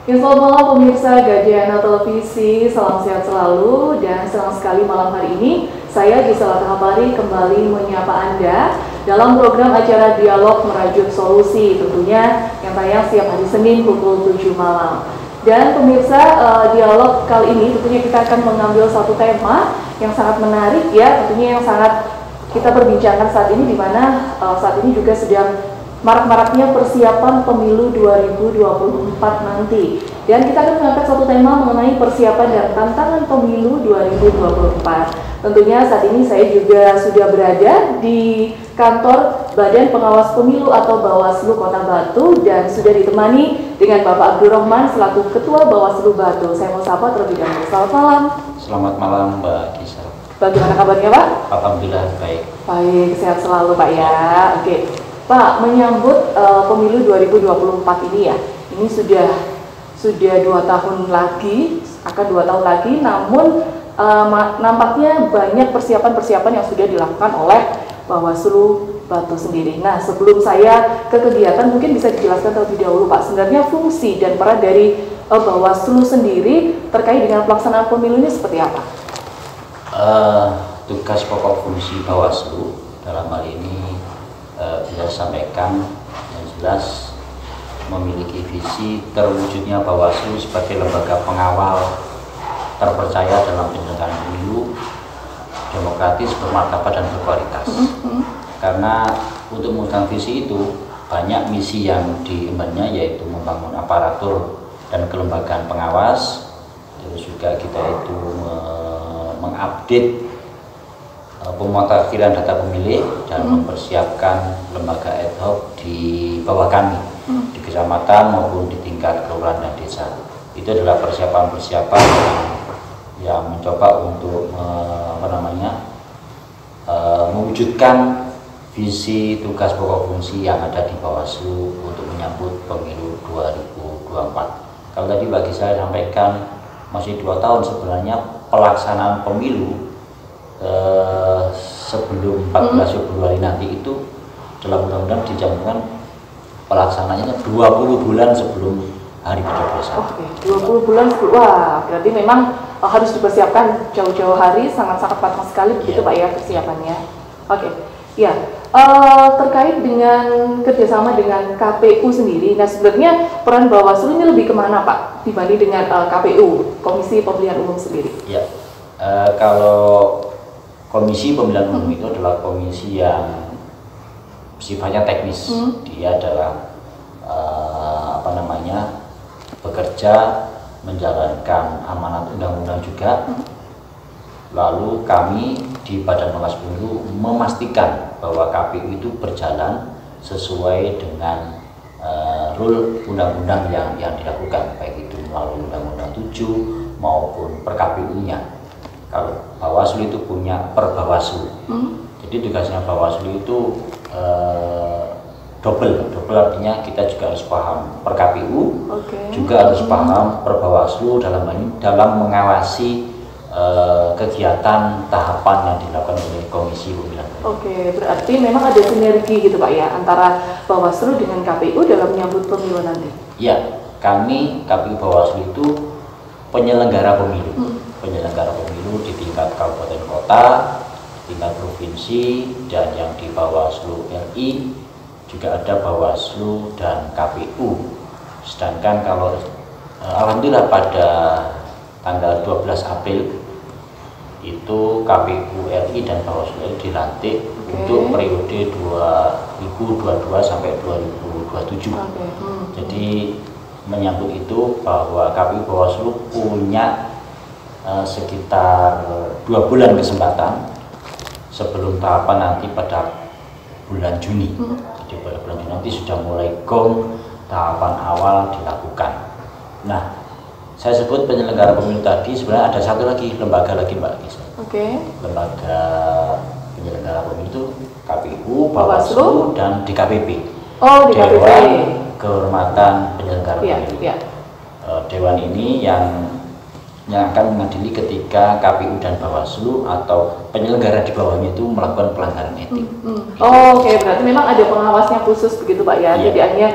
Ya, selamat malam pemirsa Gajayana Televisi, salam sehat selalu dan senang sekali malam hari ini saya Gisela Tahapari kembali menyapa Anda dalam program acara Dialog Merajut Solusi, tentunya yang tayang setiap hari Senin pukul 7 malam. Dan pemirsa, dialog kali ini tentunya kita akan mengambil satu tema yang sangat menarik ya, tentunya yang sangat kita perbincangkan saat ini, di mana saat ini juga sedang marak-maraknya persiapan pemilu 2024 nanti. Dan kita akan mengangkat satu tema mengenai persiapan dan tantangan pemilu 2024. Tentunya saat ini saya juga sudah berada di kantor Badan Pengawas Pemilu atau Bawaslu Kota Batu dan sudah ditemani dengan Bapak Abdurrahman selaku Ketua Bawaslu Batu. Saya mau sapa terlebih dahulu. Selamat malam. Selamat malam Mbak Gisela. Bagaimana kabarnya Pak? Alhamdulillah baik. Baik, sehat selalu Pak ya. Oke. Pak, menyambut pemilu 2024 ini ya, ini sudah 2 tahun lagi, akan 2 tahun lagi, namun nampaknya banyak persiapan-persiapan yang sudah dilakukan oleh Bawaslu Batu sendiri. Nah, sebelum saya ke kegiatan, mungkin bisa dijelaskan terlebih dahulu Pak, sebenarnya fungsi dan peran dari Bawaslu sendiri terkait dengan pelaksanaan pemilu ini seperti apa? Tugas pokok fungsi Bawaslu dalam hal ini bisa sampaikan yang jelas memiliki visi terwujudnya Bawaslu sebagai lembaga pengawal terpercaya dalam penyelenggaraan pemilu demokratis, bermartabat dan berkualitas. Karena untuk mewujudkan visi itu banyak misi yang diembannya, yaitu membangun aparatur dan kelembagaan pengawas, terus juga kita itu mengupdate pemutakhiran data pemilih dan mempersiapkan lembaga ad hoc di bawah kami di kecamatan maupun di tingkat kelurahan dan desa. Itu adalah persiapan-persiapan yang mencoba untuk mewujudkan visi tugas pokok fungsi yang ada di Bawaslu untuk menyambut pemilu 2024. Kalau tadi bagi saya sampaikan masih 2 tahun sebenarnya pelaksanaan pemilu sebelum 14 Februari nanti itu dalam undang-undang dicantumkan pelaksananya 20 bulan sebelum hari pencoblosan. Oke, 20 bulan sebelum, wah berarti memang harus dipersiapkan jauh-jauh hari, sangat-sangat matang sekali begitu Pak ya persiapannya. Oke, ya terkait dengan kerjasama dengan KPU sendiri, nah sebenarnya peran Bawaslu ini lebih kemana Pak dibanding dengan KPU, Komisi Pemilihan Umum sendiri? Ya, kalau Komisi Pemilihan Umum itu adalah komisi yang sifatnya teknis. Dia adalah bekerja menjalankan amanat undang-undang juga. Lalu kami di Badan Pengawas Pemilu memastikan bahwa KPU itu berjalan sesuai dengan rule undang-undang yang dilakukan, baik itu melalui Undang-Undang 7 maupun per KPU-nya. Kalau Bawaslu itu punya Perbawaslu, jadi tugasnya Bawaslu itu double artinya kita juga harus paham per KPU, juga harus paham Perbawaslu dalam mengawasi kegiatan tahapan yang dilakukan oleh Komisi Pemilihan. Oke, berarti memang ada sinergi gitu Pak ya antara Bawaslu dengan KPU dalam menyambut pemilu nanti. Ya, kami KPU Bawaslu itu penyelenggara pemilu. Penyelenggara pemilu di tingkat kabupaten kota, tingkat provinsi, dan yang di Bawaslu RI juga ada Bawaslu dan KPU. Sedangkan kalau alhamdulillah pada tanggal 12 April itu KPU RI dan Bawaslu RI dilantik untuk periode 2022 sampai 2027. Jadi menyambut itu bahwa KPU Bawaslu punya sekitar 2 bulan kesempatan sebelum tahapan nanti pada bulan Juni. Jadi pada bulan Juni nanti sudah mulai gong tahapan awal dilakukan. Nah, saya sebut penyelenggara pemilu tadi, sebenarnya ada satu lagi lembaga lagi Mbak Gisa. Lembaga penyelenggara pemilu itu KPU, Bawaslu, dan DKPP. Dewan Kehormatan Penyelenggara Pemilu. Dewan ini yang akan mengadili ketika KPU dan Bawaslu atau penyelenggara di bawahnya itu melakukan pelanggaran etik. Oke, berarti memang ada pengawasnya khusus begitu Pak ya. Jadi hanya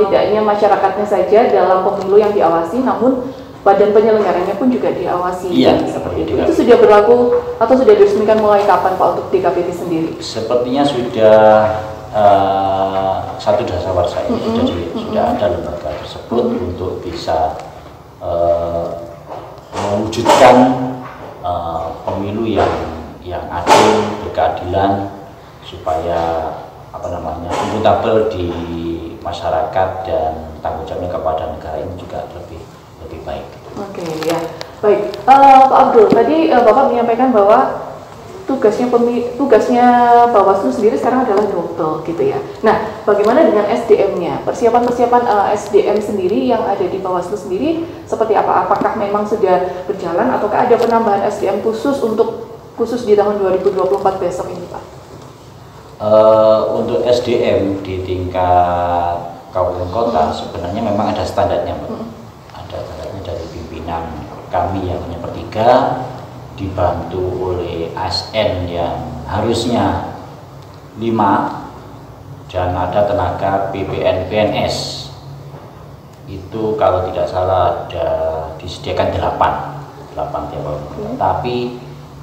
tidak hanya masyarakatnya saja dalam pemilu yang diawasi, namun badan penyelenggaranya pun juga diawasi. Iya, seperti itu. Itu sudah berlaku atau sudah diresmikan mulai kapan Pak untuk DKPT sendiri? Sepertinya sudah satu dasawarsa ini sudah ada lembaga tersebut untuk bisa mewujudkan pemilu yang adil, berkeadilan, supaya akuntabel di masyarakat dan tanggung jawabnya kepada negara ini juga lebih baik. Oke, ya, baik. Pak Abdul, tadi Bapak menyampaikan bahwa tugasnya Bawaslu sendiri sekarang adalah double gitu ya. Nah, bagaimana dengan SDM-nya? Persiapan SDM sendiri yang ada di Bawaslu sendiri seperti apa? Apakah memang sudah berjalan ataukah ada penambahan SDM khusus di tahun 2024 besok ini, Pak? Untuk SDM di tingkat kabupaten kota sebenarnya memang ada standarnya, Mbak. Ada standarnya dari pimpinan kami yang hanya bertiga, dibantu oleh ASN yang harusnya 5, dan ada tenaga PPN PNS itu kalau tidak salah ada disediakan 8 tiap tahun. Tapi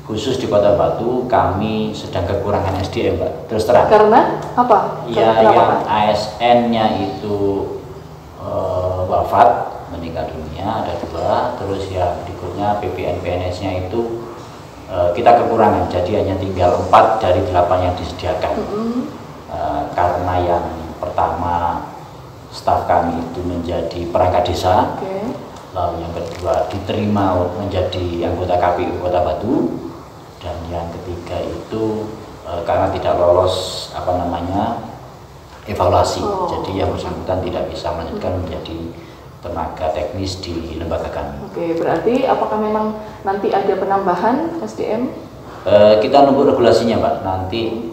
khusus di Kota Batu kami sedang kekurangan SDM, Mbak, terus terang. Karena apa? Ya, yang ASN-nya itu wafat, meninggal dunia, ada 2, terus yang berikutnya PPN PNS-nya itu kita kekurangan, jadi hanya tinggal 4 dari 8 yang disediakan. Karena yang pertama staf kami itu menjadi perangkat desa, lalu yang kedua diterima menjadi anggota KPU Kota Batu, dan yang ketiga itu karena tidak lolos evaluasi, jadi yang bersangkutan tidak bisa melanjutkan menjadi tenaga teknis di lembaga kami. Oke, berarti apakah memang nanti ada penambahan SDM? Kita nunggu regulasinya, Pak. Nanti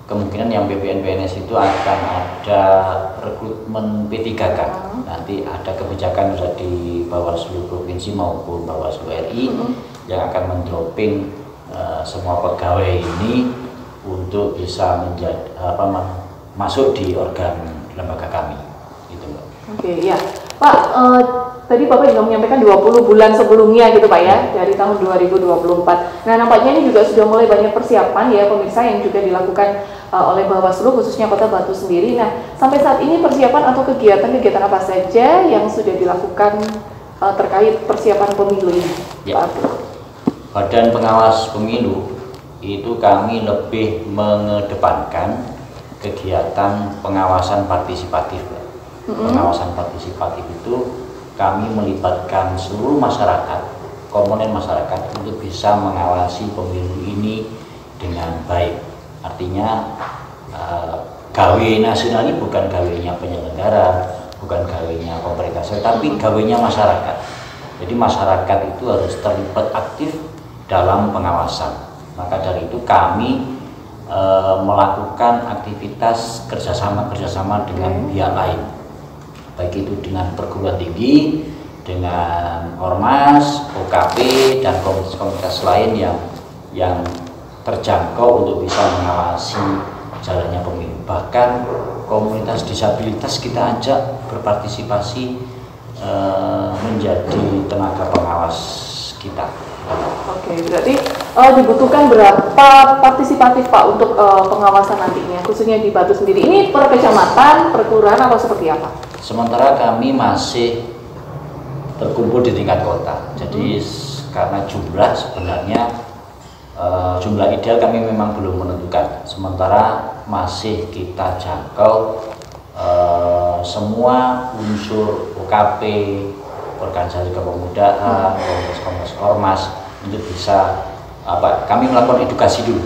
kemungkinan yang PPN PNS itu akan ada rekrutmen P3K. Nanti ada kebijakan di Bawaslu Provinsi maupun Bawaslu RI yang akan mendroping semua pegawai ini untuk bisa masuk di organ lembaga kami. Itu, Mbak. Oke, ya. Pak, tadi Bapak juga menyampaikan 20 bulan sebelumnya gitu Pak ya, dari tahun 2024. Nah, nampaknya ini juga sudah mulai banyak persiapan ya pemirsa yang juga dilakukan oleh Bawaslu khususnya Kota Batu sendiri. Nah, sampai saat ini persiapan atau kegiatan-kegiatan apa saja yang sudah dilakukan terkait persiapan pemilu ini? Ya. Badan Pengawas Pemilu itu kami lebih mengedepankan kegiatan pengawasan partisipatif. Pengawasan partisipatif itu kami melibatkan seluruh masyarakat, komponen masyarakat untuk bisa mengawasi pemilu ini dengan baik. Artinya gawe nasional ini bukan gawenya penyelenggara, bukan gawenya pemerintah, tapi gawenya masyarakat. Jadi masyarakat itu harus terlibat aktif dalam pengawasan. Maka dari itu kami melakukan aktivitas kerjasama dengan pihak lain, baik itu dengan perguruan tinggi, dengan ormas, OKP, dan komunitas-komunitas lain yang terjangkau untuk bisa mengawasi jalannya pemilu. Bahkan komunitas disabilitas kita ajak berpartisipasi menjadi tenaga pengawas kita. Oke, berarti dibutuhkan berapa partisipatif Pak untuk pengawasan nantinya, khususnya di Batu sendiri? Ini per kecamatan, per kelurahan, atau seperti apa? Sementara kami masih terkumpul di tingkat kota. Jadi karena jumlah sebenarnya jumlah ideal kami memang belum menentukan. Sementara masih kita jangkau semua unsur OKP, organisasi kepemudaan, komunitas ormas untuk bisa kami melakukan edukasi dulu.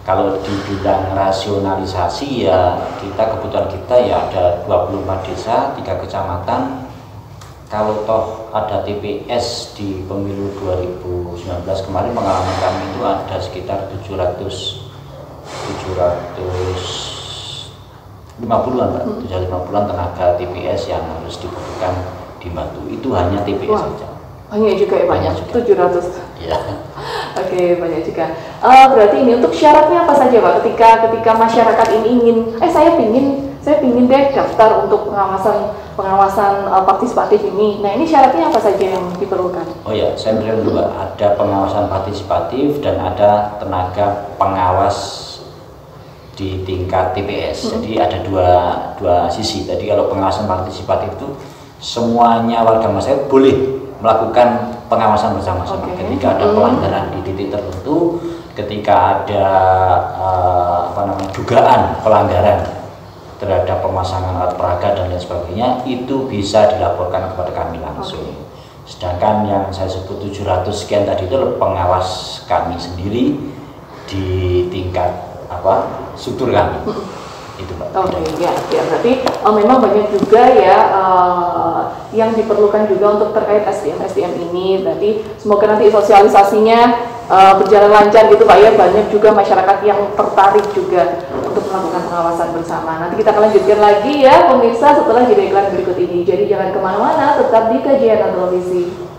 Kalau dibilang rasionalisasi ya kebutuhan kita ya ada 24 desa, 3 kecamatan. Kalau toh ada TPS di pemilu 2019 kemarin, pengalaman kami itu ada sekitar 750-an, Pak. 750-an tenaga TPS yang harus dibutuhkan di Batu. Itu hanya TPS saja. Banyak juga ya, banyak 700. Ya. Oke, banyak juga. Berarti ini untuk syaratnya apa saja Pak? Ketika masyarakat ini ingin, saya saya ingin deh daftar untuk pengawasan partisipatif ini. Nah, ini syaratnya apa saja yang diperlukan? Oh ya, saya berikan dulu, ada pengawasan partisipatif dan ada tenaga pengawas di tingkat TPS. Jadi ada dua sisi. Tadi kalau pengawasan partisipatif itu semuanya warga masyarakat boleh melakukan pengawasan bersama-sama. Ketika ada pelanggaran di titik tertentu, ketika ada dugaan pelanggaran terhadap pemasangan alat peraga dan lain sebagainya, itu bisa dilaporkan kepada kami langsung. Sedangkan yang saya sebut 700 sekian tadi itu pengawas kami sendiri di tingkat struktur kami. Itu Mbak. Ya, berarti memang banyak juga ya yang diperlukan juga untuk terkait SDM ini. Berarti semoga nanti sosialisasinya berjalan lancar gitu Pak ya. Banyak juga masyarakat yang tertarik juga untuk melakukan pengawasan bersama. Nanti kita akan lanjutkan lagi ya pemirsa setelah jeda iklan berikut ini. Jadi jangan kemana-mana, tetap di Kajian Televisi.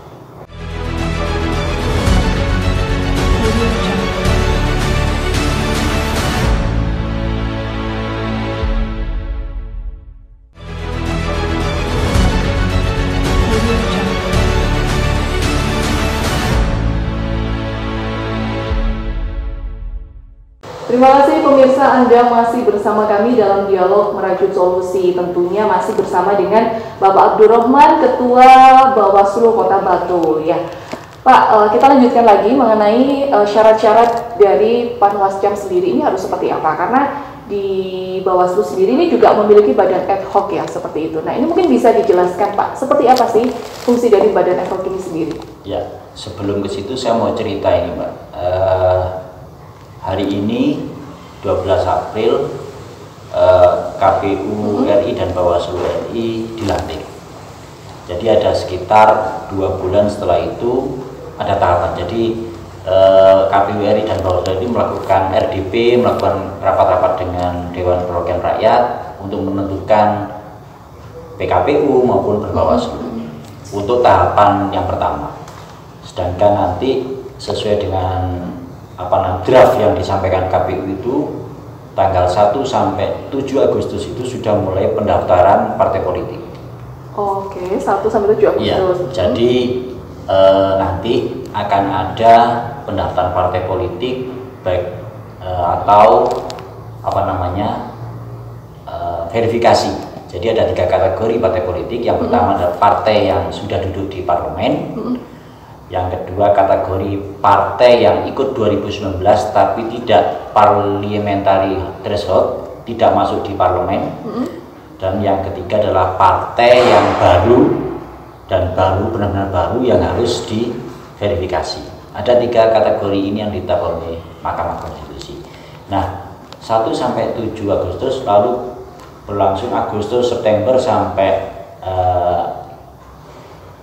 Terima kasih pemirsa, Anda masih bersama kami dalam dialog merajut solusi. Tentunya masih bersama dengan Bapak Abdurrahman, Ketua Bawaslu Kota Batu ya. Pak, kita lanjutkan lagi mengenai syarat-syarat dari Panwascam sendiri ini harus seperti apa? Karena di Bawaslu sendiri ini juga memiliki badan ad hoc ya, seperti itu. Nah, ini mungkin bisa dijelaskan Pak, seperti apa sih fungsi dari badan ad hoc ini sendiri? Ya, sebelum ke situ saya mau cerita ini Mbak. Hari ini 12 April KPU RI dan Bawaslu RI dilantik. Jadi ada sekitar 2 bulan setelah itu ada tahapan. Jadi KPU RI dan Bawaslu RI melakukan RDP, melakukan rapat-rapat dengan Dewan Perwakilan Rakyat untuk menentukan PKPU maupun Berbawaslu untuk tahapan yang pertama. Sedangkan nanti sesuai dengan draft yang disampaikan KPU itu tanggal 1 sampai 7 Agustus itu sudah mulai pendaftaran partai politik. Oke, 1 sampai 7 Agustus. Ya, jadi nanti akan ada pendaftaran partai politik baik atau verifikasi. Jadi ada 3 kategori partai politik. Yang pertama adalah partai yang sudah duduk di parlemen. Yang kedua kategori partai yang ikut 2019 tapi tidak parliamentary threshold, tidak masuk di parlemen. Dan yang ketiga adalah partai yang baru dan benar-benar baru yang harus diverifikasi. Ada 3 kategori ini yang ditetapkan oleh Mahkamah Konstitusi. Nah, 1 sampai 7 Agustus, lalu berlangsung Agustus, September sampai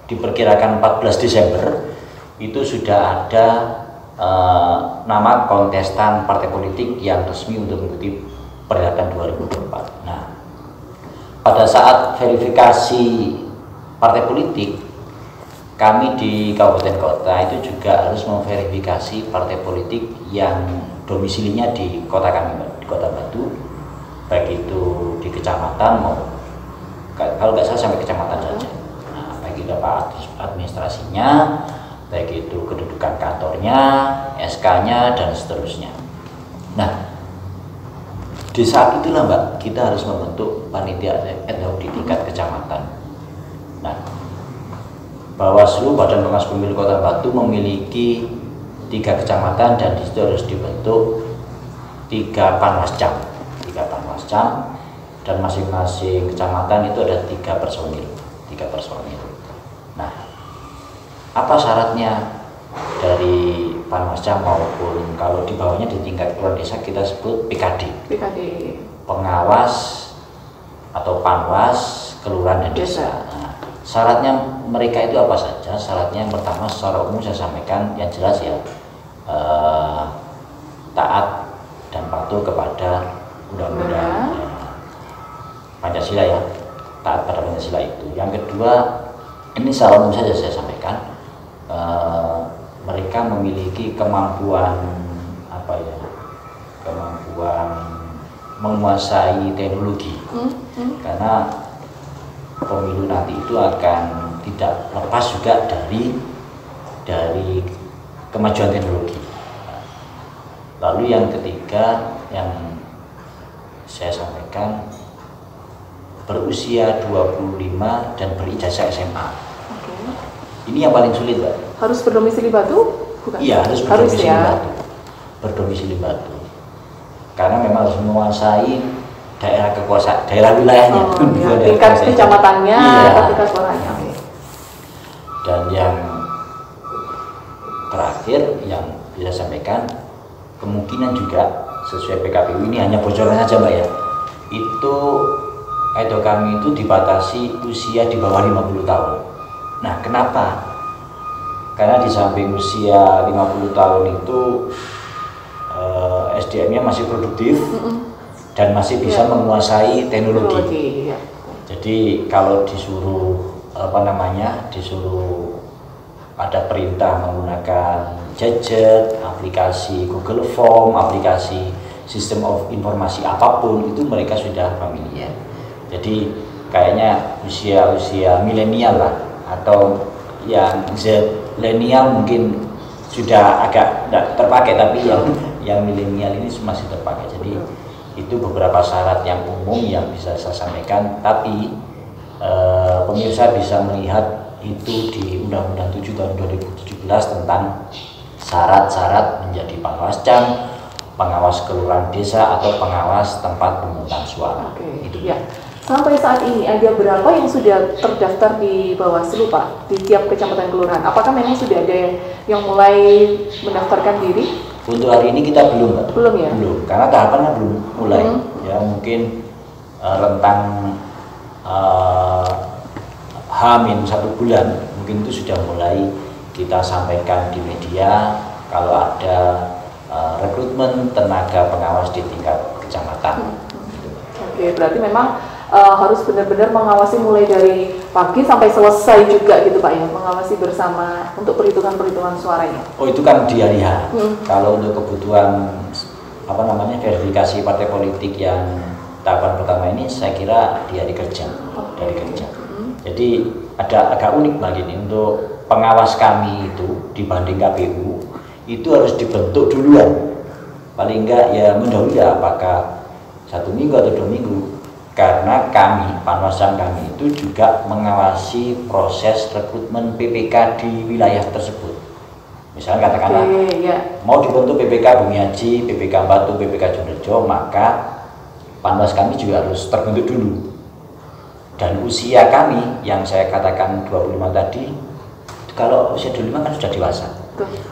diperkirakan 14 Desember itu sudah ada nama kontestan partai politik yang resmi untuk mengikuti perhelatan 2024. Nah, pada saat verifikasi partai politik, kami di Kabupaten Kota itu juga harus memverifikasi partai politik yang domisilinya di kota kami, di Kota Batu, baik itu di kecamatan maupun kalau nggak salah sampai kecamatan saja. Nah, baik itu apa administrasinya, baik itu kedudukan kantornya, SK-nya, dan seterusnya. Nah, di saat itulah Mbak, kita harus membentuk panitia ad hoc di tingkat kecamatan. Nah, Bawaslu, Badan Pengawas Pemilu Kota Batu memiliki 3 kecamatan dan di situ harus dibentuk 3 panwascam. 3 panwascam dan masing-masing kecamatan itu ada 3 personil. Nah, apa syaratnya dari Panwascam maupun kalau di bawahnya di tingkat kelurahan desa kita sebut PKD. Pengawas atau Panwas Kelurahan dan Desa. Nah, syaratnya mereka itu apa saja? Syaratnya yang pertama secara umum saya sampaikan yang jelas ya, taat dan patuh kepada undang-undang Pancasila ya, taat pada Pancasila itu. Yang kedua, ini secara umum saja saya sampaikan, mereka memiliki kemampuan menguasai teknologi, karena pemilu nanti itu akan tidak lepas juga dari kemajuan teknologi. Lalu yang ketiga yang saya sampaikan, berusia 25 dan berijazah SMA. Ini yang paling sulit, Mbak. Harus berdomisili Batu? Bukan? Iya, harus berdomisili Batu. Berdomisili Batu. Karena memang harus menguasai daerah kekuasaan, daerah wilayahnya. Tingkat kecamatannya atau tingkat suaranya. Dan yang terakhir yang bisa sampaikan, kemungkinan juga sesuai PKPU, ini hanya bocoran saja Mbak ya, itu edo kami itu dibatasi usia di bawah 50 tahun. Nah kenapa? Karena di samping usia 50 tahun itu SDM-nya masih produktif dan masih bisa menguasai teknologi. Jadi kalau disuruh disuruh ada perintah menggunakan gadget, aplikasi Google Form, aplikasi sistem of informasi apapun, itu mereka sudah familiar. Jadi kayaknya usia milenial lah, atau yang zilenial mungkin sudah agak tidak terpakai, tapi yang milenial ini masih terpakai. Jadi itu beberapa syarat yang umum yang bisa saya sampaikan, tapi pemirsa bisa melihat itu di Undang-Undang 7 tahun 2017 tentang syarat-syarat menjadi pengawas CAM, pengawas kelurahan desa, atau pengawas tempat pemungutan suara. Itu ya. Sampai saat ini ada berapa yang sudah terdaftar di Bawaslu Pak, di tiap kecamatan kelurahan? Apakah memang sudah ada yang mulai mendaftarkan diri? Untuk hari ini kita belum, Mbak. Belum ya? Belum, karena tahapannya belum mulai. Ya mungkin rentang H-1 bulan mungkin itu sudah mulai kita sampaikan di media kalau ada rekrutmen tenaga pengawas di tingkat kecamatan. Oke, berarti memang harus benar-benar mengawasi mulai dari pagi sampai selesai juga gitu Pak ya, mengawasi bersama untuk perhitungan suaranya. Oh itu kan di hari H. Kalau untuk kebutuhan verifikasi partai politik yang tahapan pertama ini, saya kira di hari kerja, dari kerja. Jadi agak unik lagi nih, untuk pengawas kami itu dibanding KPU itu harus dibentuk duluan, paling enggak ya mendahului, apakah 1 minggu atau 2 minggu, karena kami, Panwascam kami itu juga mengawasi proses rekrutmen PPK di wilayah tersebut. Misalnya katakanlah mau dibentuk PPK Bumi Haji, PPK Batu, PPK Jonrejo, maka Panwas kami juga harus terbentuk dulu. Dan usia kami yang saya katakan 25 tadi, kalau usia 25 kan sudah dewasa.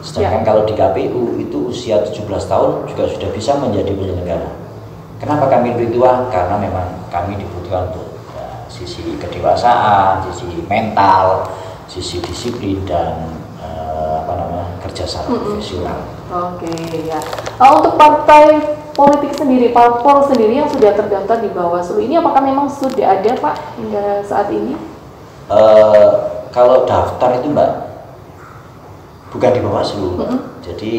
Sedangkan kalau di KPU itu usia 17 tahun juga sudah bisa menjadi penyelenggara. Kenapa kami lebih tua? Karena memang kami dibutuhkan untuk sisi kedewasaan, sisi mental, sisi disiplin, dan kerja secara profesional. Oke ya. Untuk partai politik sendiri, parpol sendiri yang sudah terdaftar di Bawaslu ini, apakah memang sudah ada Pak hingga saat ini? Kalau daftar itu Mbak, bukan di Bawaslu, jadi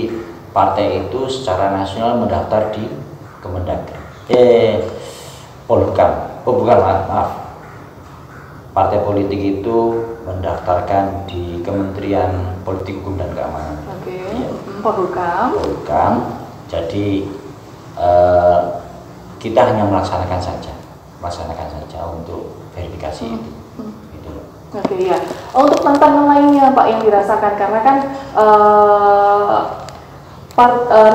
partai itu secara nasional mendaftar di Kemendagri, Polhukam. Maaf. Partai politik itu mendaftarkan di Kementerian Politik Hukum dan Keamanan. Ya. Polhukam. Jadi kita hanya melaksanakan saja untuk verifikasi itu. Oke ya. Untuk tantangan lainnya Pak yang dirasakan, karena kan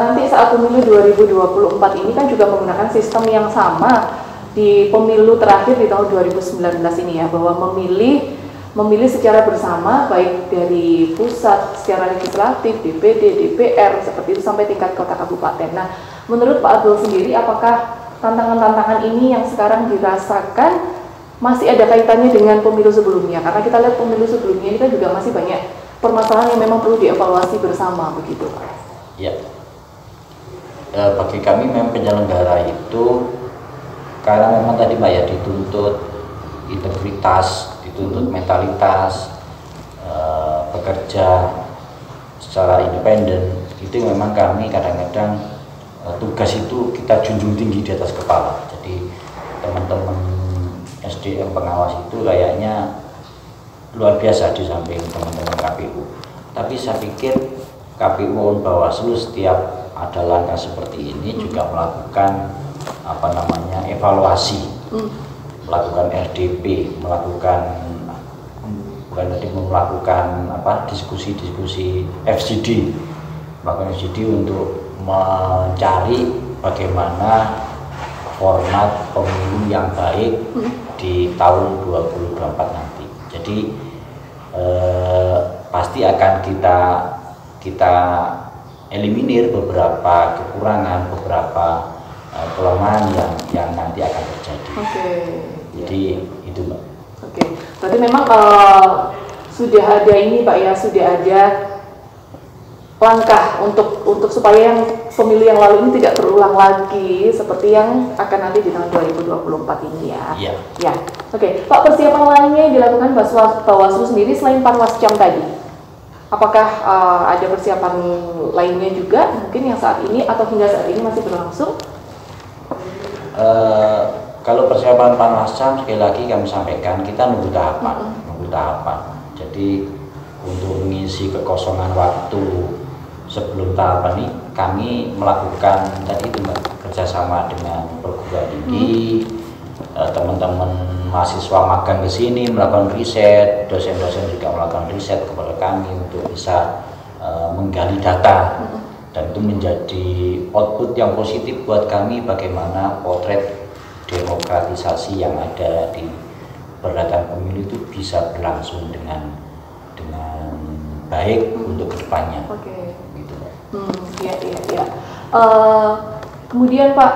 nanti saat pemilu 2024 ini kan juga menggunakan sistem yang sama di pemilu terakhir di tahun 2019 ini ya, bahwa memilih secara bersama, baik dari pusat secara legislatif, DPD, DPR, seperti itu sampai tingkat kota kabupaten. Nah, menurut Pak Abdul sendiri, apakah tantangan-tantangan ini yang sekarang dirasakan masih ada kaitannya dengan pemilu sebelumnya? Karena kita lihat pemilu sebelumnya ini kan juga masih banyak permasalahan yang memang perlu dievaluasi bersama, begitu Pak. Ya, bagi kami memang penyelenggara itu, karena memang tadi Mbak ya, dituntut integritas, dituntut mentalitas, bekerja secara independen, itu memang kami kadang-kadang tugas itu kita junjung tinggi di atas kepala. Jadi teman-teman SDM pengawas itu kayaknya luar biasa di samping teman-teman KPU. Tapi saya pikir KPU maupun Bawaslu setiap ada langkah seperti ini juga melakukan evaluasi, melakukan RDP, melakukan diskusi-diskusi FGD, melakukan FGD untuk mencari bagaimana format pemilu yang baik di tahun 2024 nanti. Jadi pasti akan kita eliminir beberapa kekurangan, beberapa kelemahan yang nanti akan terjadi. Jadi itu Mbak. Berarti memang sudah ada ini Pak ya, sudah ada langkah untuk supaya yang pemilu yang lalu ini tidak terulang lagi seperti yang akan nanti di tahun 2024 ini ya. Iya. Ya. Pak, persiapan lainnya yang dilakukan Bawaslu sendiri selain Panwascam tadi, apakah ada persiapan lainnya juga mungkin yang saat ini atau hingga saat ini masih berlangsung? Kalau persiapan Panwascam sekali lagi kami sampaikan kita nunggu tahapan. Jadi untuk mengisi kekosongan waktu sebelum tahapan ini kami melakukan tadi itu Mbak, kerjasama dengan perguruan tinggi, teman-teman mahasiswa magang ke sini melakukan riset, dosen-dosen juga melakukan riset kepada kami untuk bisa menggali data, dan itu menjadi output yang positif buat kami bagaimana potret demokratisasi yang ada di perhelatan pemilu itu bisa berlangsung dengan baik untuk kedepannya. Gitu, Iya. Kemudian Pak,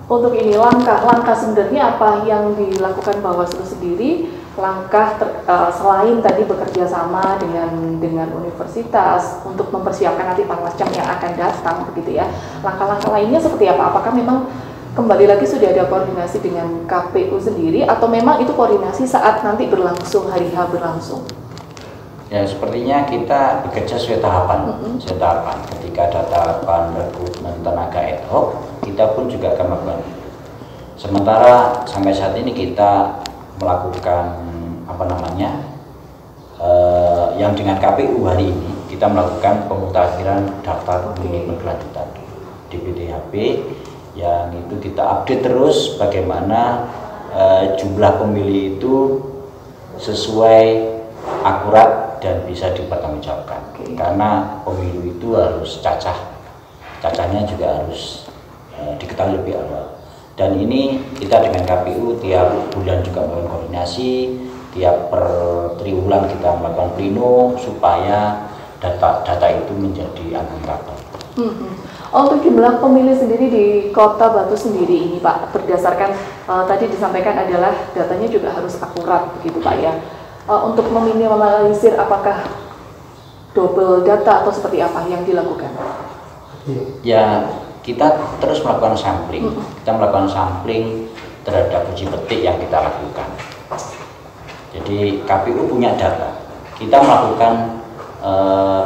untuk ini langkah sebenarnya apa yang dilakukan Bawaslu sendiri, selain tadi bekerja sama dengan universitas untuk mempersiapkan nanti Panwascam yang akan datang begitu ya. Langkah-langkah lainnya seperti apa? Apakah memang kembali lagi sudah ada koordinasi dengan KPU sendiri atau memang itu koordinasi saat nanti berlangsung, hari H berlangsung? Ya, sepertinya kita bekerja sesuai tahapan. Ketika ada tahapan rekrutmen tenaga ad hoc, kita pun juga akan melakukan. Sementara sampai saat ini kita melakukan yang dengan KPU hari ini kita melakukan pemutakhiran daftar pemilih berkelanjutan DPDHP, yang itu kita update terus bagaimana jumlah pemilih itu sesuai, akurat, dan bisa dipertanggungjawabkan. Karena pemilu itu harus cacahnya juga harus diketahui lebih awal. Dan ini kita dengan KPU tiap bulan juga melakukan koordinasi, tiap per triwulan kita melakukan pleno supaya data itu menjadi akuntabel. Untuk jumlah pemilih sendiri di Kota Batu sendiri ini Pak, berdasarkan tadi disampaikan adalah datanya juga harus akurat begitu Pak ya. Untuk meminimalisir apakah double data atau seperti apa yang dilakukan? Ya, kita terus melakukan sampling. Kita melakukan sampling terhadap uji petik yang kita lakukan. Jadi KPU punya data. Kita melakukan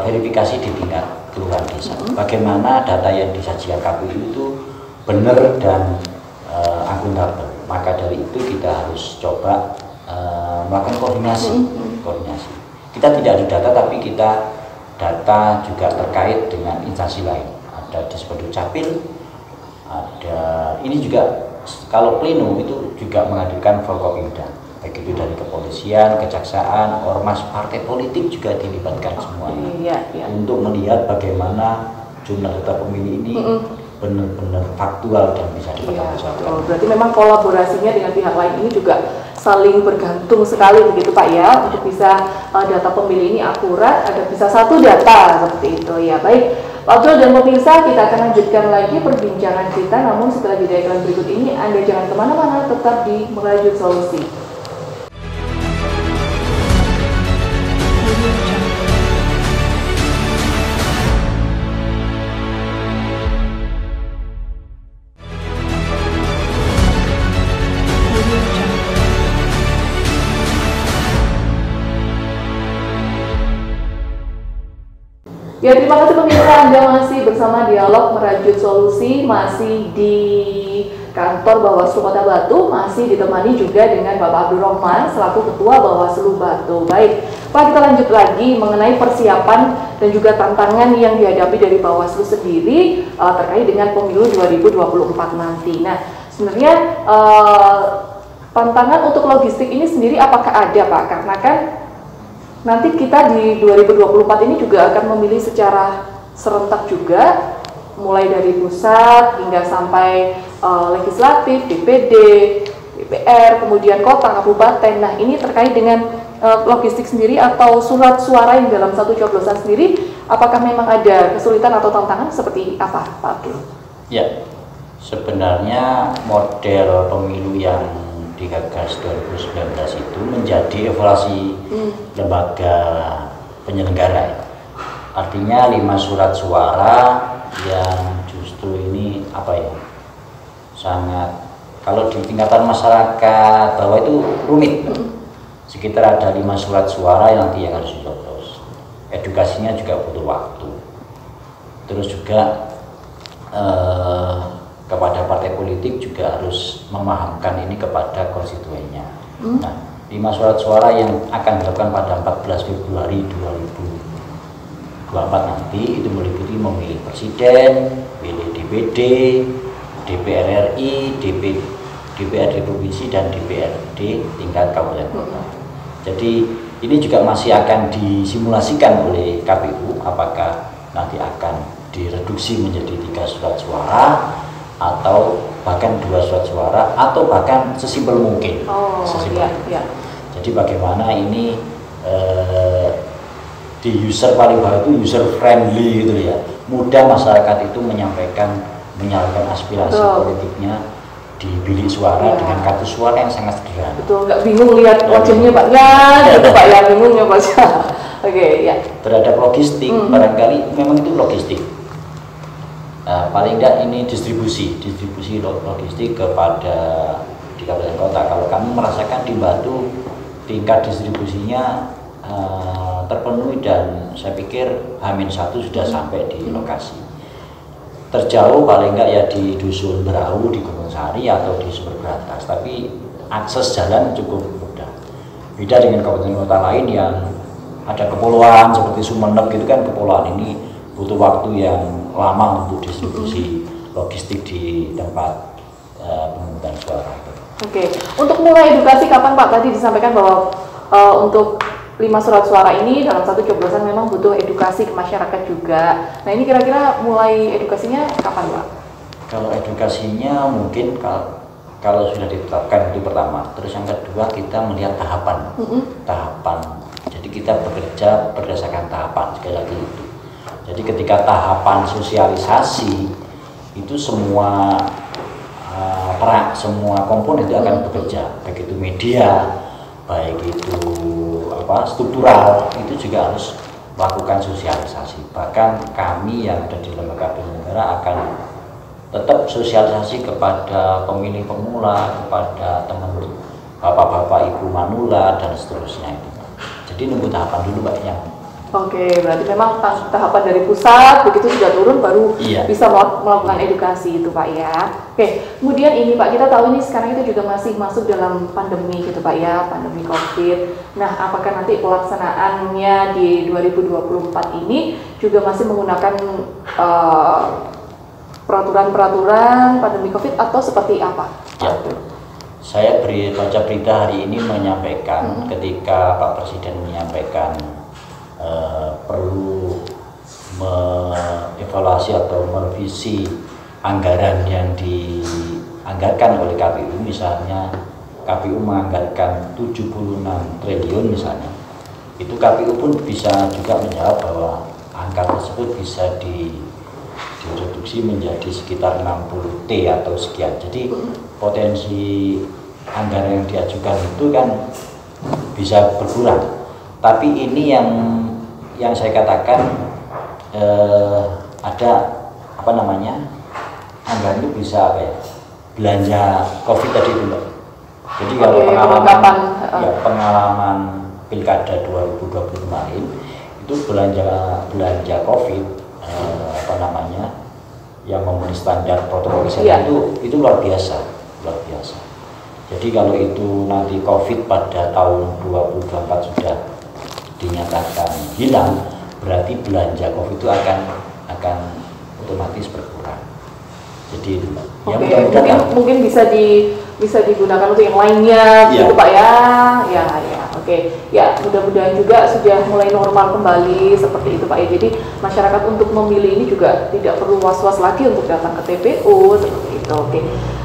verifikasi di tingkat kelurahan desa. Bagaimana data yang disajikan KPU itu benar dan akuntabel. Maka dari itu kita harus coba melakukan koordinasi. Kita tidak ada data, tapi kita data juga terkait dengan instansi lain. Ada Dispenduk Capil, ada ini juga kalau pleno itu juga menghadirkan Forkopimda, baik itu dari kepolisian, kejaksaan, ormas, partai politik juga dilibatkan semuanya untuk melihat bagaimana jumlah data pemilih ini benar-benar faktual dan bisa dipertanggungjawabkan. Berarti memang kolaborasinya dengan pihak lain ini juga saling bergantung sekali begitu Pak ya, untuk bisa data pemilih ini akurat, ada bisa satu data seperti itu ya. Baik Pak Abdul dan pemirsa, kita akan lanjutkan lagi perbincangan kita, namun setelah jeda iklan berikut ini Anda jangan kemana-mana, tetap di Merajut Solusi. Ya, terima kasih pemirsa, Anda masih bersama Dialog Merajut Solusi, masih di kantor Bawaslu Kota Batu, masih ditemani juga dengan Bapak Abdul Rahman selaku Ketua Bawaslu Batu. Baik, Pak, kita lanjut lagi mengenai persiapan dan juga tantangan yang dihadapi dari Bawaslu sendiri terkait dengan pemilu 2024 nanti. Nah, sebenarnya tantangan untuk logistik ini sendiri apakah ada, Pak? Karena kan nanti kita di 2024 ini juga akan memilih secara serentak juga, mulai dari pusat hingga sampai legislatif, DPD, DPR, kemudian kota, kabupaten. Nah, ini terkait dengan logistik sendiri atau surat suara yang dalam satu coblosan sendiri, apakah memang ada kesulitan atau tantangan seperti apa, Pak Abdul? Ya, sebenarnya model pemilu yang digagas 2019 itu menjadi evaluasi lembaga penyelenggara. Artinya 5 surat suara yang justru ini sangat, kalau di tingkatan masyarakat bahwa itu rumit. Sekitar ada 5 surat suara yang nanti yang harus dicoblos. Edukasinya juga butuh waktu. Terus juga kepada partai politik juga harus memahamkan ini kepada konstituennya. Nah, 5 surat suara yang akan dilakukan pada 14 Februari 2024 nanti itu meliputi memilih presiden, pilih DPD, DPR RI, DPRD provinsi dan DPRD tingkat kabupaten kota. Jadi ini juga masih akan disimulasikan oleh KPU apakah nanti akan direduksi menjadi 3 surat suara atau bahkan 2 surat suara atau bahkan sesimpel mungkin. Iya. Jadi bagaimana ini di user paling bawah itu user friendly gitu ya, mudah masyarakat itu menyalurkan aspirasi politiknya di bilik suara dengan kartu suara yang sangat sederhana. Betul, nggak bingung lihat wajahnya Pak ya, gitu Pak ya, bingungnya Pak. Oke, ya. Terhadap logistik, barangkali memang itu logistik. Paling tidak ini distribusi logistik kepada di kabupaten kota. Kalau kami merasakan di Batu tingkat distribusinya terpenuhi dan saya pikir H-1 sudah sampai di lokasi. Terjauh paling enggak ya di Dusun Berau, di Gunung Sari atau di Sumber Berantas, tapi akses jalan cukup mudah. Beda dengan kabupaten kota lain yang ada kepulauan seperti Sumeneb gitu kan, kepulauan ini butuh waktu yang lama untuk distribusi logistik di tempat pemungutan suara. Oke, untuk mulai edukasi kapan Pak? Tadi disampaikan bahwa untuk 5 surat suara ini dalam satu coblosan memang butuh edukasi ke masyarakat juga. Nah, ini kira-kira mulai edukasinya kapan Pak? Kalau edukasinya mungkin kalau sudah ditetapkan itu pertama. Terus yang kedua kita melihat tahapan. Jadi kita bekerja berdasarkan tahapan sekali lagi itu. Jadi ketika tahapan sosialisasi itu semua semua komponen itu akan bekerja, baik itu media, baik itu struktural, itu juga harus melakukan sosialisasi. Bahkan kami yang ada di lembaga penyelenggara akan tetap sosialisasi kepada pemilih pemula, kepada teman bapak-bapak ibu manula dan seterusnya itu. Jadi nunggu tahapan dulu Pak yang. Oke, berarti memang tahapan dari pusat begitu sudah turun baru bisa melakukan edukasi itu Pak ya. Oke, kemudian ini Pak, kita tahu ini sekarang itu juga masih masuk dalam pandemi gitu Pak ya, pandemi COVID. Nah, apakah nanti pelaksanaannya di 2024 ini juga masih menggunakan peraturan-peraturan pandemi COVID atau seperti apa? Ya. Saya baca berita hari ini menyampaikan ketika Pak Presiden menyampaikan perlu mengevaluasi atau merevisi anggaran yang dianggarkan oleh KPU. Misalnya KPU menganggarkan 76 triliun misalnya, itu KPU pun bisa juga menjawab bahwa angka tersebut bisa direduksi menjadi sekitar 60 T atau sekian. Jadi potensi anggaran yang diajukan itu kan bisa berkurang. Tapi ini yang saya katakan ada anggaran itu bisa belanja COVID tadi itu Mbak. Jadi kalau pengalaman pilkada 2020 kemarin itu belanja COVID apa namanya yang memenuhi standar protokol kesehatan itu luar biasa. Jadi kalau itu nanti COVID pada tahun 2024 sudah dinyatakan hilang, berarti belanja COVID itu akan otomatis berkurang. Jadi ya mungkin bisa digunakan untuk yang lainnya, gitu Pak ya. Oke. Ya, mudah-mudahan juga sudah mulai normal kembali seperti itu Pak ya. Jadi masyarakat untuk memilih ini juga tidak perlu was-was lagi untuk datang ke TPU seperti itu. Oke.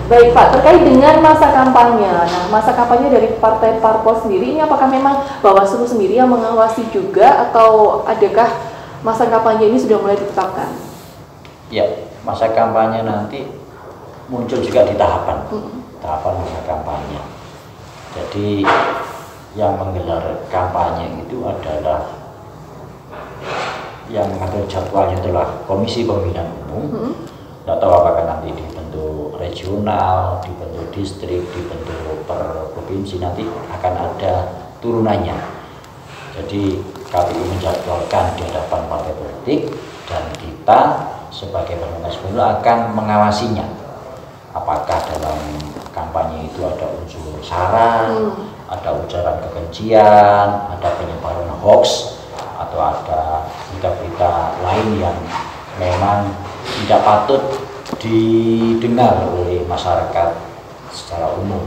Baik Pak, terkait dengan masa kampanye. Nah, masa kampanye dari partai parpol sendiri ini apakah memang Bawaslu sendiri yang mengawasi juga atau adakah masa kampanye ini sudah mulai ditetapkan? Ya, masa kampanye nanti muncul juga di tahapan masa kampanye. Jadi yang menggelar kampanye itu adalah yang mengatur jadwalnya adalah Komisi Pemilihan Umum. Tidak tahu apakah nanti dibentuk regional, dibentuk distrik, dibentuk per provinsi, nanti akan ada turunannya. Jadi KPU menjadwalkan di hadapan partai politik dan kita sebagai penyelenggara pemilu akan mengawasinya. Apakah dalam kampanye itu ada unsur sara, ada ujaran kebencian, ada penyebaran hoax, atau ada berita-berita lain yang memang tidak patut didengar oleh masyarakat secara umum.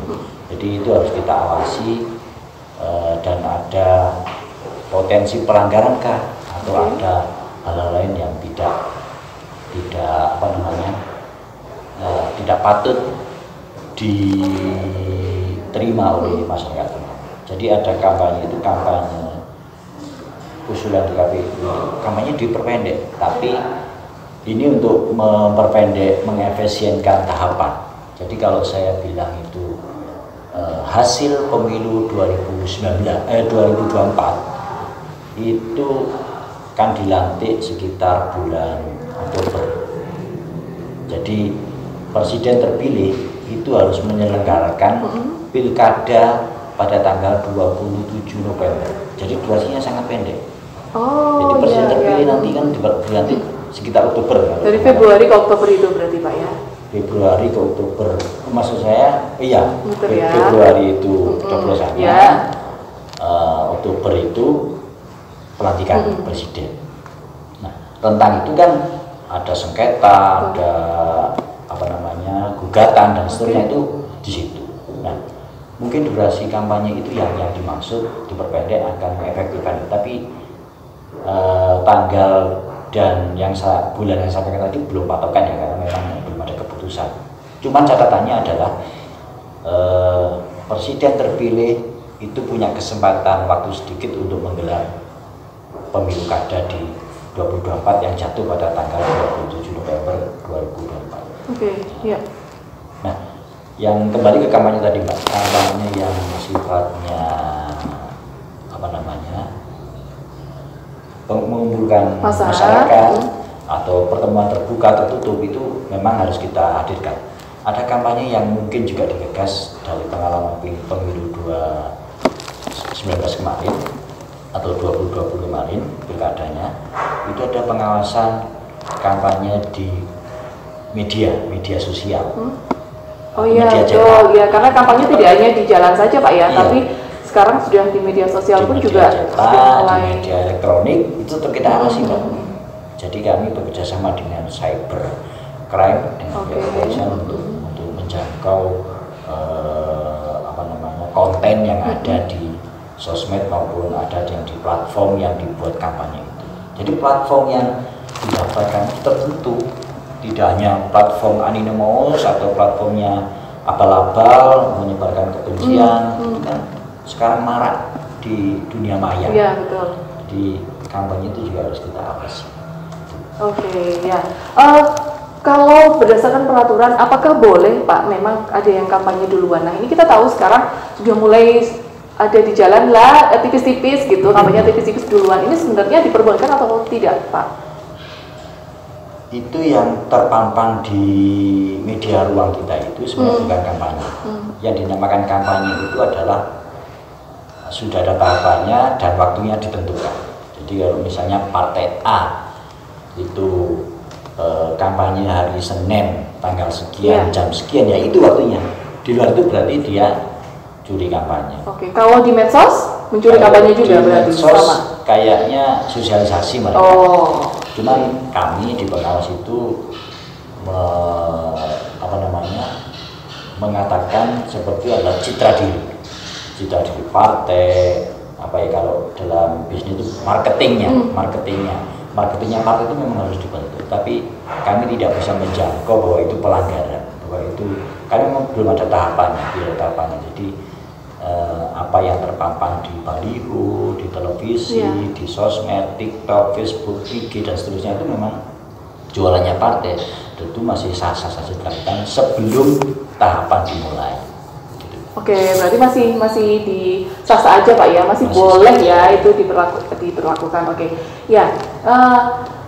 Jadi itu harus kita awasi dan ada potensi pelanggaran kah atau ada hal-hal lain yang tidak tidak patut diterima oleh masyarakat. Jadi ada kampanye itu kampanye usulan di KPU, kampanye diperpendek, tapi ini untuk memperpendek, mengefisienkan tahapan. Jadi kalau saya bilang itu hasil pemilu 2024 itu kan dilantik sekitar bulan Oktober. Jadi presiden terpilih itu harus menyelenggarakan pilkada pada tanggal 27 November. Jadi durasinya sangat pendek. Jadi presiden terpilih nanti kan dilantik sekitar Oktober. Dari Februari ke Oktober itu berarti Pak ya? Februari ke Oktober. Maksud saya, Februari itu coblosannya, Oktober itu pelantikan presiden. Nah, rentang itu kan ada sengketa, ada gugatan dan seterusnya itu di situ. Nah, mungkin durasi kampanye itu yang dimaksud diperpendek akan mengefektifkan, tapi tanggal dan bulan yang sampai tadi belum patokan ya, karena memang belum ada keputusan. Cuman catatannya adalah presiden terpilih itu punya kesempatan waktu sedikit untuk menggelar pemilu kada di 2024 yang jatuh pada tanggal 27 November 2024. Iya. Nah, yang kembali ke kampanye tadi Mbak, kampanye yang sifatnya mengumpulkan masyarakat atau pertemuan terbuka tertutup itu memang harus kita hadirkan. Ada kampanye yang mungkin juga digagas dari pengalaman pemilu 2019 kemarin atau 2020 kemarin pilkadanya, itu ada pengawasan kampanye di media sosial. Media betul ya, karena kampanye tidak hanya di jalan saja Pak ya, tapi sekarang sudah di media sosial pun juga sudah mulai. Di media elektronik itu kita awasi Mbak. Jadi kami bekerja sama dengan cyber crime dengan kepolisian untuk menjangkau konten yang ada di sosmed maupun ada yang di platform yang dibuat kampanye itu. Jadi platform yang didaftarkan tertentu, tidak hanya platform anonymous atau platformnya abal-abal menyebarkan kebencian, itu kan sekarang marak di dunia maya. Iya, betul. Jadi kampanye itu juga harus kita awasi. Kalau berdasarkan peraturan, apakah boleh Pak memang ada yang kampanye duluan? Nah, ini kita tahu sekarang sudah mulai ada di jalan lah tipis-tipis gitu, kampanye tipis-tipis duluan. Ini sebenarnya diperbolehkan atau tidak Pak? Itu yang terpampang di media ruang kita itu sebenarnya bukan kampanye. Yang dinamakan kampanye itu adalah sudah ada tahapannya dan waktunya ditentukan. Jadi Jadi kalau misalnya partai A itu kampanye hari Senin tanggal sekian jam sekian, ya itu waktunya. Di luar itu berarti dia curi kampanye. Oke, kalau di medsos mencuri kampanye juga berarti sama? Kayaknya sosialisasi mereka. Oh. Cuman kami di pengawas itu mengatakan seperti adalah citra diri partai, apa ya, kalau dalam bisnis itu marketingnya partai itu memang harus dibentuk, tapi kami tidak bisa menjangkau bahwa itu pelanggaran, bahwa itu kami memang belum ada tahapannya. Jadi apa yang terpampang di baliho, di televisi, di sosmed, TikTok, Facebook, IG dan seterusnya itu memang jualannya partai, tentu masih sah-sah saja dilakukan sebelum tahapan dimulai. Gitu. Oke, berarti masih di sah-sah aja Pak ya, masih boleh ya itu diberlakukan. Oke, ya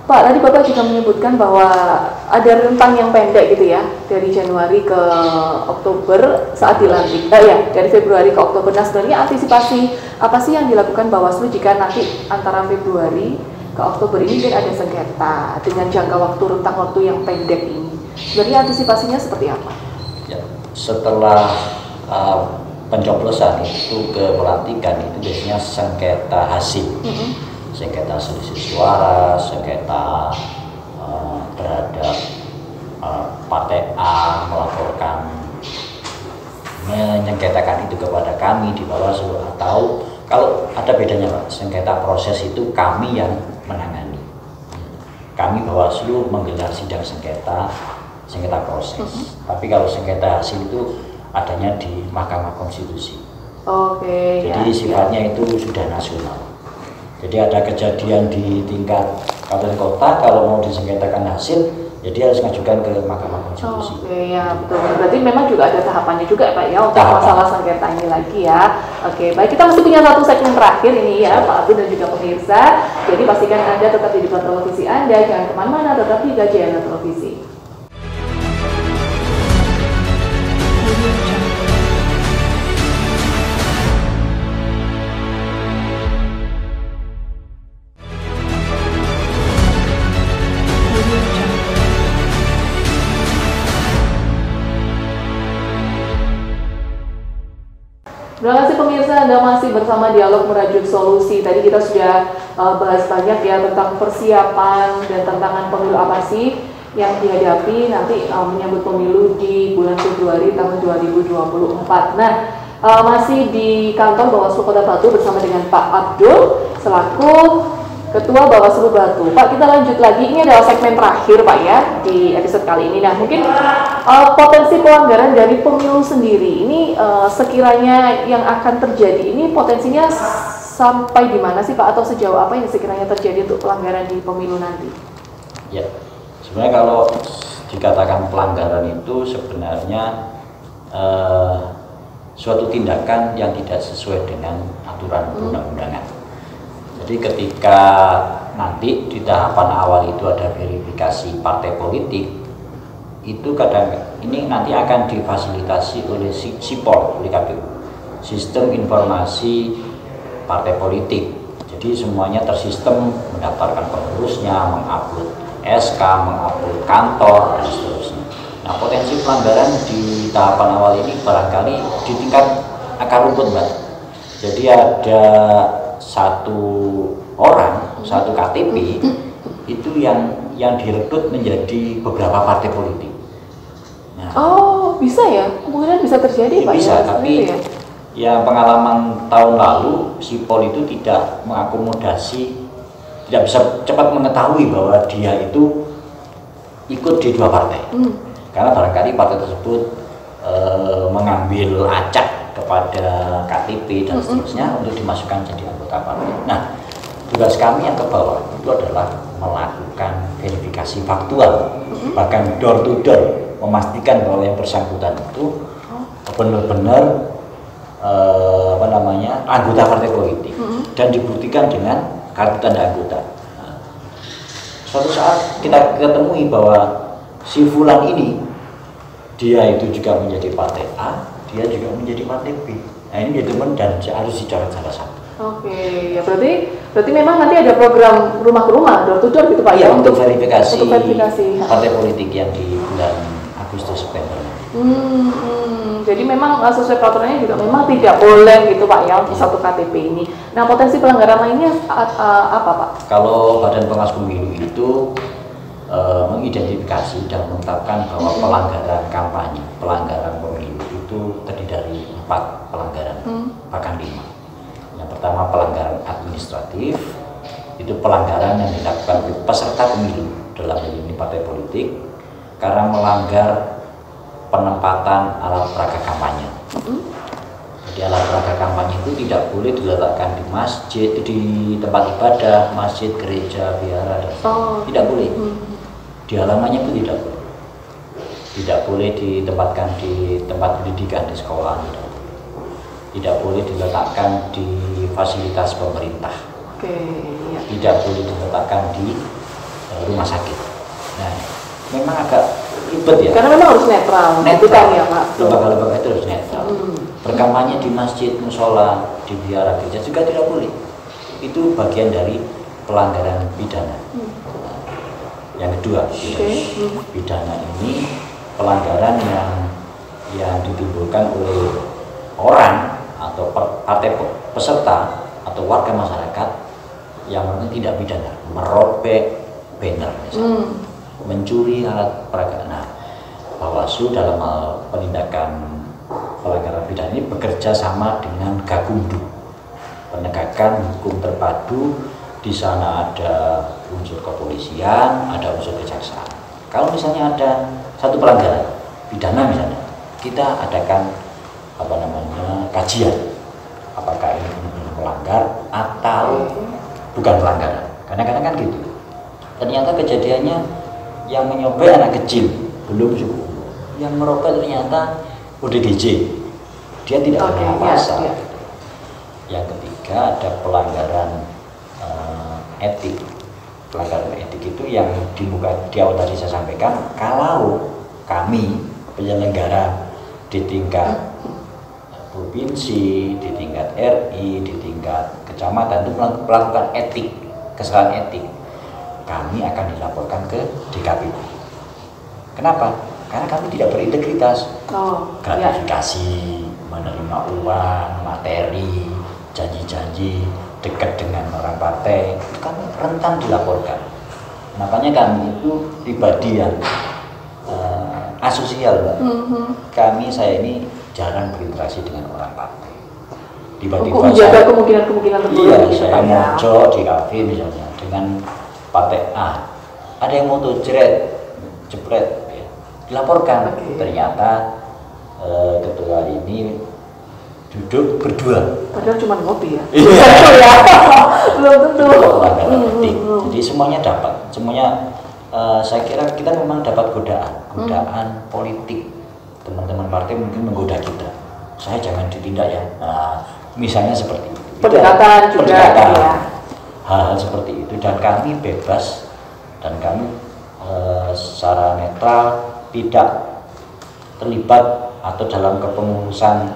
Pak, tadi Bapak juga menyebutkan bahwa ada rentang yang pendek gitu ya, dari Januari ke Oktober saat dilantik. Dari Februari ke Oktober. Nah, sebenarnya antisipasi apa sih yang dilakukan Bawaslu jika nanti antara Februari ke Oktober ini kan ada sengketa dengan jangka waktu rentang waktu yang pendek ini? Sebenarnya antisipasinya seperti apa? Ya, setelah pencoblosan itu ke pelantikan itu biasanya sengketa hasil. Sengketa selisih suara, sengketa terhadap partai A melaporkan menyengketakan itu kepada kami di Bawaslu, atau kalau ada bedanya Pak, sengketa proses itu kami yang menangani. Kami Bawaslu menggelar sidang sengketa proses. Tapi kalau sengketa hasil itu adanya di Mahkamah Konstitusi. Oke. Jadi sifatnya itu sudah nasional. Jadi ada kejadian di tingkat kabupaten kota, kalau mau disengketakan hasil, ya dia harus mengajukan ke Mahkamah Konstitusi. Oke, ya betul. Berarti memang juga ada tahapannya juga Pak ya untuk masalah sengketa ini lagi ya. Oke, baik, kita masih punya satu segmen terakhir ini ya Pak Abdul dan juga pemirsa. Jadi pastikan Anda tetap di depan televisi Anda, jangan kemana-mana, tetap di Gajah Televisi. Terima kasih pemirsa, Anda masih bersama Dialog Merajut Solusi. Tadi kita sudah bahas banyak ya tentang persiapan dan tantangan pemilu apa sih yang dihadapi nanti menyambut pemilu di bulan Februari tahun 2024. Nah, masih di kantor Bawaslu Kota Batu bersama dengan Pak Abdul selaku Ketua Bawaslu Batu. Pak, kita lanjut lagi. Ini adalah segmen terakhir Pak ya di episode kali ini. Nah, mungkin potensi pelanggaran dari pemilu sendiri ini sekiranya yang akan terjadi ini potensinya sampai di mana sih Pak, atau sejauh apa yang sekiranya terjadi untuk pelanggaran di pemilu nanti? Ya, sebenarnya kalau dikatakan pelanggaran itu sebenarnya suatu tindakan yang tidak sesuai dengan aturan undang-undangan. Jadi ketika nanti di tahapan awal itu ada verifikasi partai politik, itu ini nanti akan difasilitasi oleh SIPOL, oleh KPU, Sistem Informasi Partai Politik. Jadi semuanya tersistem, mendaftarkan pengurusnya, mengupload SK, mengupload kantor, dan seterusnya. Nah, potensi pelanggaran di tahapan awal ini barangkali di tingkat akar rumput Mbak. Jadi ada satu orang, satu KTP itu yang direkrut menjadi beberapa partai politik. Nah, bisa ya? Kemungkinan bisa terjadi Pak? Bisa, tapi ya pengalaman tahun lalu SIPOL itu tidak mengakomodasi, tidak bisa cepat mengetahui bahwa dia itu ikut di dua partai. Karena barangkali partai tersebut mengambil acak kepada KTP dan seterusnya untuk dimasukkan jadi anggota partai. Nah, tugas kami yang ke bawah itu adalah melakukan verifikasi faktual, bahkan door to door, memastikan bahwa yang bersangkutan itu benar-benar anggota partai politik dan dibuktikan dengan kartu tanda anggota. Nah, suatu saat kita ketemui bahwa si fulan ini dia itu juga menjadi partai A, dia juga menjadi partai B. Nah, ini menjadi teman dan harus dicoret salah satu. Oke, ya berarti Berarti memang nanti ada program rumah ke rumah, door to door gitu Pak ya? Ya, Untuk verifikasi, partai politik yang di bulan Agustus September. Jadi memang sesuai peraturannya juga memang tidak boleh gitu Pak ya untuk satu KTP ini. Nah, potensi pelanggaran lainnya apa Pak? Kalau Badan Pengawas Pemilu itu mengidentifikasi dan menetapkan bahwa pelanggaran kampanye, pelanggaran pemilu itu terdiri dari 4 pelanggaran, bahkan 5. Yang pertama pelanggaran administratif, itu pelanggaran yang dilakukan oleh peserta pemilu dalam ini partai politik karena melanggar penempatan alat peraga kampanye. Jadi alat peraga kampanye itu tidak boleh diletakkan di masjid, di tempat ibadah, masjid, gereja, vihara, dan tidak boleh. Di halamannya itu tidak boleh. Tidak boleh ditempatkan di tempat pendidikan di sekolah. Tidak boleh diletakkan di fasilitas pemerintah. Ya. Tidak boleh diletakkan di rumah sakit. Nah, memang agak ribet ya. Karena memang harus netral. Netral ya Pak. Lembaga-lembaga itu harus netral. Berkampanye di masjid, musola, di vihara gereja juga tidak boleh. Itu bagian dari pelanggaran pidana. Yang kedua, pidana ini pelanggaran yang ditimbulkan oleh orang atau partai peserta atau warga masyarakat yang mungkin tidak pidana, merobek banner misalnya, mencuri alat peraga. Nah, Bawaslu dalam hal penindakan pelanggaran pidana ini bekerja sama dengan Gakumdu, penegakan hukum terpadu. Di sana ada unsur kepolisian, ada unsur kejaksaan. Kalau misalnya ada satu pelanggaran pidana misalnya, kita adakan kajian apakah ini melanggar atau bukan pelanggaran. Kadang-kadang kan gitu. Ternyata kejadiannya yang menyobek anak kecil belum cukup, yang merobek ternyata ODGJ, dia tidak punya pasal. Yang ketiga ada pelanggaran etik. Pelanggaran etik itu yang di awal tadi saya sampaikan, kalau kami penyelenggara di tingkat provinsi, di tingkat RI, di tingkat kecamatan itu melakukan kesalahan etik, kami akan dilaporkan ke DKPP. Kenapa? Karena kami tidak berintegritas. Gratifikasi, menerima uang, materi, janji-janji dekat dengan orang partai, itu kami rentan dilaporkan. Makanya kami itu pribadi yang asosial, Mbak. Saya ini jarang berinteraksi dengan orang partai. Tiba-tiba menjaga kemungkinan terburuk. Iya, saya mojok di kafe misalnya dengan partai A, ada yang moto jepret, ya, dilaporkan. Ternyata ketua ini duduk berdua. Padahal cuma ngopi ya. Iya. Belum tentu. Jadi semuanya dapat, saya kira kita memang dapat godaan politik. Teman-teman partai mungkin menggoda kita. Saya jangan ditindak ya. Nah, misalnya seperti itu. Pendekatan juga. Ya. Hal-hal seperti itu, dan kami bebas dan kami secara netral, tidak terlibat atau dalam kepengurusan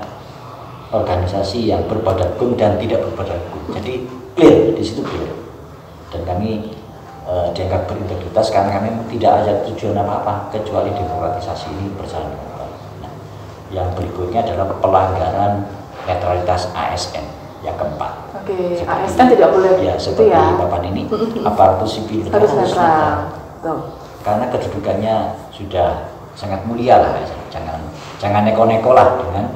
organisasi yang berbadan hukum dan tidak berbadan hukum. Jadi clear, di situ clear. Dan kami dianggap berintegritas karena kami tidak ada tujuan apa-apa kecuali demokratisasi ini berjalan dengan baik. Nah, yang berikutnya adalah pelanggaran netralitas ASN yang keempat. ASN tidak boleh. Ya, seperti Bapak ini, aparatur sipil harus netral. Karena kedudukannya sudah sangat mulia lah, jangan neko-neko lah dengan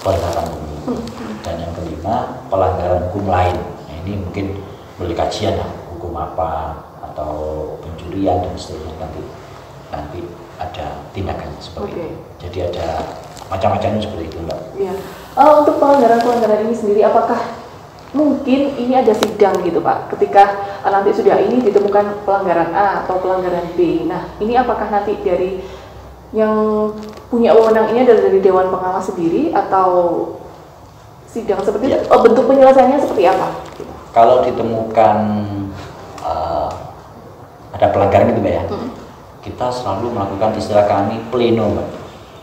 pelanggaran hukum. Dan yang kelima, pelanggaran hukum lain. Nah, ini mungkin boleh kajian lah, hukum apa atau pencurian dan seterusnya, nanti ada tindakannya seperti itu. Jadi ada macam-macamnya seperti itu, Mbak. Iya. Untuk pelanggaran ini sendiri, apakah mungkin ini ada sidang gitu Pak, ketika nanti sudah ini ditemukan pelanggaran A atau pelanggaran B. Nah, ini apakah nanti dari yang punya wewenang ini adalah dari Dewan Pengawas sendiri atau sidang seperti itu? Bentuk penyelesaiannya seperti apa? Kalau ditemukan ada pelanggaran gitu Mbak ya, kita selalu melakukan istilah kami pleno, Mbak.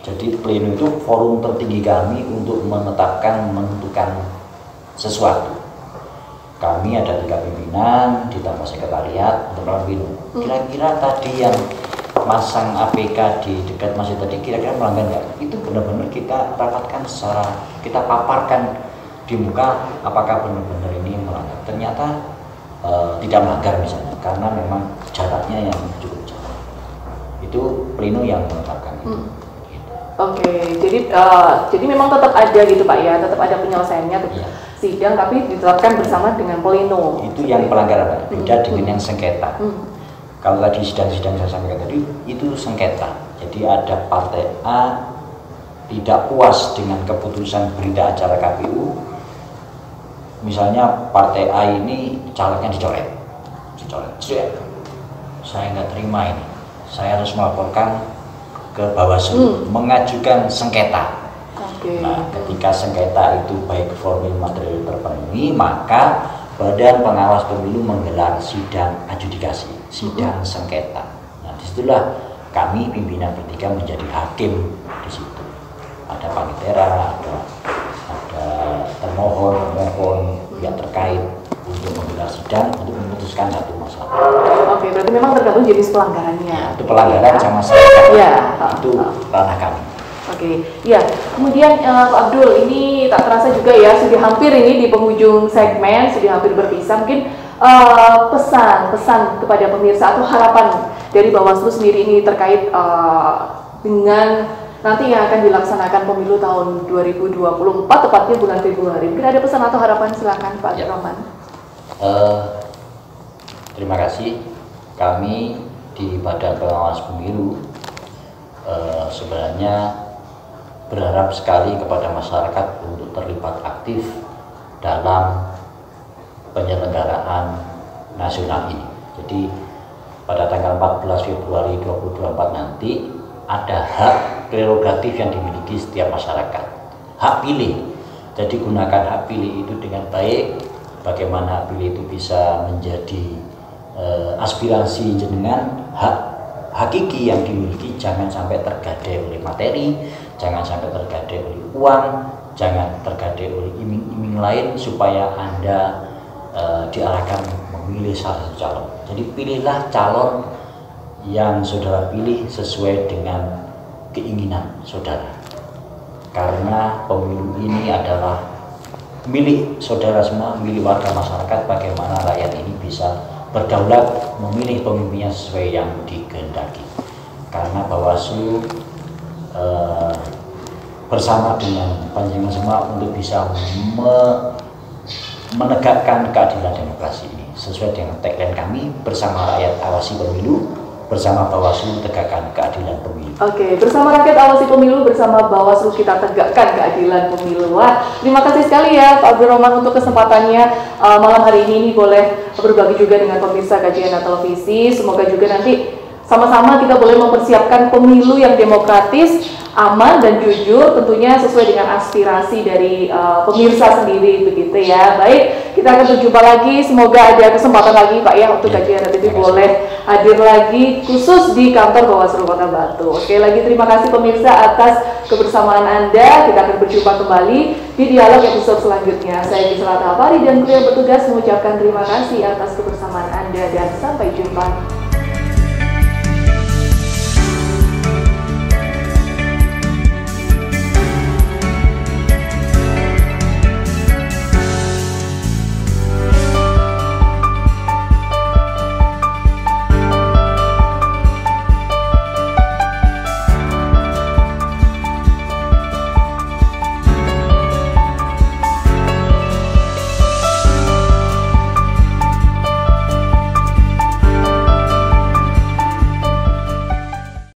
Jadi pleno itu forum tertinggi kami untuk menetapkan, menentukan sesuatu. Kami ada 3 pimpinan ditambah sekretariat untuk pemilu. Kira-kira tadi yang masang APK di dekat masjid tadi kira-kira melanggar nggak? Itu benar-benar kita rapatkan secara, kita paparkan di muka apakah benar-benar ini melanggar. Ternyata tidak melanggar misalnya, karena memang jaraknya yang cukup jauh. Itu pleno yang menetapkan. Oke, jadi memang tetap ada gitu Pak ya, tetap ada penyelesaiannya sidang, tapi ditetapkan bersama dengan pleno. Itu yang pelanggaran, beda dengan yang sengketa. Kalau tadi sidang-sidang saya sampaikan tadi itu sengketa. Jadi ada partai A tidak puas dengan keputusan berita acara KPU. Misalnya partai A ini calegnya dicoret. Saya nggak terima ini. Saya harus melaporkan ke Bawaslu, mengajukan sengketa. Nah, ketika sengketa itu baik formil material terpenuhi, maka Badan Pengawas Pemilu menggelar sidang adjudikasi, sidang sengketa. Nah, disitulah kami pimpinan bertiga menjadi hakim di situ. Ada panitera, ada termohon, pihak terkait untuk menggelar sidang untuk memutuskan satu masalah. Oke, berarti memang tergantung jenis pelanggarannya. Itu pelanggaran sama sengketa. Itu ranah kami. Oke, ya. Kemudian Pak Abdul, ini tak terasa juga ya, sudah hampir ini di penghujung segmen, sudah hampir berpisah. Mungkin pesan kepada pemirsa atau harapan dari Bawaslu sendiri ini terkait dengan nanti yang akan dilaksanakan pemilu tahun 2024, tepatnya bulan Februari. Mungkin ada pesan atau harapan, silakan Pak Abdurrahman. Terima kasih. Kami di Badan Pengawas Pemilu sebenarnya berharap sekali kepada masyarakat untuk terlibat aktif dalam penyelenggaraan nasional ini. Jadi pada tanggal 14 Februari 2024 nanti ada hak prerogatif yang dimiliki setiap masyarakat, hak pilih. Jadi gunakan hak pilih itu dengan baik. Bagaimana hak pilih itu bisa menjadi aspirasi jenengan, hak hakiki yang dimiliki, jangan sampai tergadai oleh materi, jangan sampai tergadai oleh uang, jangan tergadai oleh iming-iming lain, supaya Anda diarahkan memilih salah satu calon. Jadi pilihlah calon yang saudara pilih sesuai dengan keinginan saudara, karena pemilu ini adalah milik saudara semua, milik warga masyarakat. Bagaimana rakyat ini bisa berdaulat memilih pemimpinnya sesuai yang dikehendaki. Karena Bawaslu bersama dengan panjenengan semua untuk bisa menegakkan keadilan demokrasi ini sesuai dengan tagline kami, bersama rakyat awasi pemilu, bersama Bawaslu tegakkan keadilan pemilu. Oke, bersama rakyat awasi pemilu, bersama Bawaslu kita tegakkan keadilan pemilu. Wah, terima kasih sekali ya Pak Abdurrahman untuk kesempatannya malam hari ini boleh berbagi juga dengan pemirsa KJNA Televisi. Semoga juga nanti sama-sama kita boleh mempersiapkan pemilu yang demokratis, aman dan jujur, tentunya sesuai dengan aspirasi dari pemirsa sendiri, begitu ya. Baik, kita akan berjumpa lagi. Semoga ada kesempatan lagi Pak ya untuk KJNA TV boleh hadir lagi khusus di kantor Bawaslu Kota Batu. Oke, lagi terima kasih pemirsa atas kebersamaan Anda. Kita akan berjumpa kembali di dialog episode selanjutnya. Saya Gisela Tahapari dan kru yang bertugas mengucapkan terima kasih atas kebersamaan Anda dan sampai jumpa.